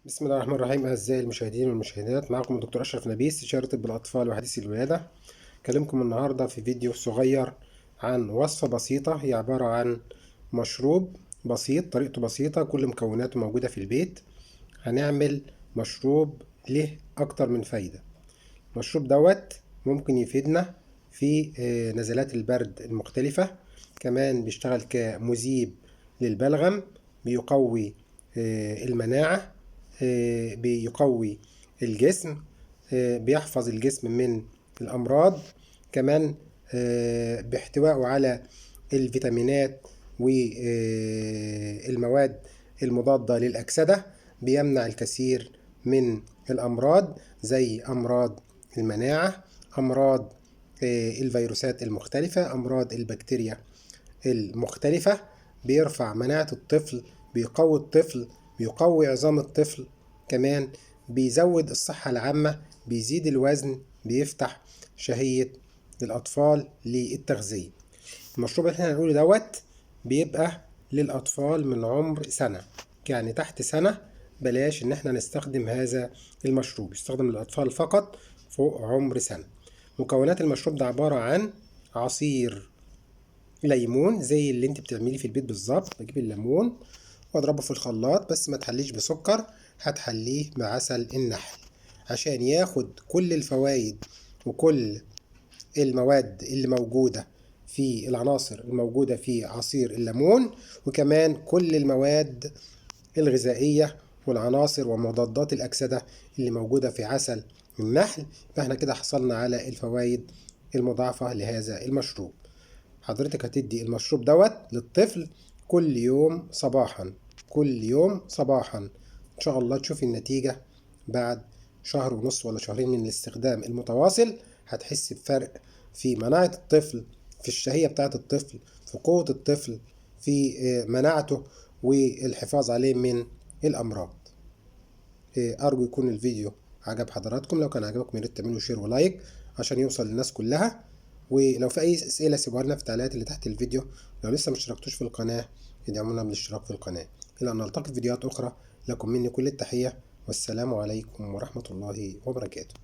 بسم الله الرحمن الرحيم. أعزائي المشاهدين والمشاهدات، معكم الدكتور أشرف نبيل، استشاري طب الأطفال وحديث الولادة. أكلمكم النهاردة في فيديو صغير عن وصفة بسيطة. هي عبارة عن مشروب بسيط، طريقته بسيطة، كل مكوناته موجودة في البيت. هنعمل مشروب له أكتر من فايدة. المشروب ممكن يفيدنا في نزلات البرد المختلفة. كمان بيشتغل كمذيب للبلغم، بيقوي المناعة، بيقوي الجسم، بيحفظ الجسم من الأمراض. كمان باحتوائه على الفيتامينات والمواد المضادة للأكسدة بيمنع الكثير من الأمراض، زي أمراض المناعة، أمراض الفيروسات المختلفة، أمراض البكتيريا المختلفة. بيرفع مناعة الطفل، بيقوي الطفل، بيقوي عظام الطفل. كمان بيزود الصحة العامة، بيزيد الوزن، بيفتح شهية الأطفال للتغذية. المشروب اللي احنا هنقوله بيبقى للأطفال من عمر سنة، يعني تحت سنة بلاش إن احنا نستخدم هذا المشروب، يستخدم للأطفال فقط فوق عمر سنة. مكونات المشروب ده عبارة عن عصير ليمون زي اللي انت بتعمليه في البيت بالظبط. بجيب الليمون واضربه في الخلاط، بس ما تحليش بسكر، هتحليه بعسل النحل عشان ياخد كل الفوائد وكل المواد اللي موجودة في العناصر الموجودة في عصير الليمون، وكمان كل المواد الغذائية والعناصر ومضادات الأكسدة اللي موجودة في عسل النحل. فاحنا كده حصلنا على الفوائد المضاعفة لهذا المشروب. حضرتك هتدي المشروب للطفل كل يوم صباحا، كل يوم صباحا. إن شاء الله تشوفي النتيجة بعد شهر ونص ولا شهرين من الاستخدام المتواصل. هتحس بفرق في مناعة الطفل، في الشهية بتاعة الطفل، في قوة الطفل، في مناعته والحفاظ عليه من الأمراض. أرجو يكون الفيديو عجب حضراتكم. لو كان عجبكم يا ريت تعملوا شير ولايك عشان يوصل للناس كلها. ولو في أي أسئلة سيبوها لنا في التعليقات اللي تحت الفيديو. لو لسه مشتركتوش في القناة ادعمونا بالاشتراك في القناة. إلى أن نلتقي في فيديوهات أخرى، لكم مني كل التحية، والسلام عليكم ورحمة الله وبركاته.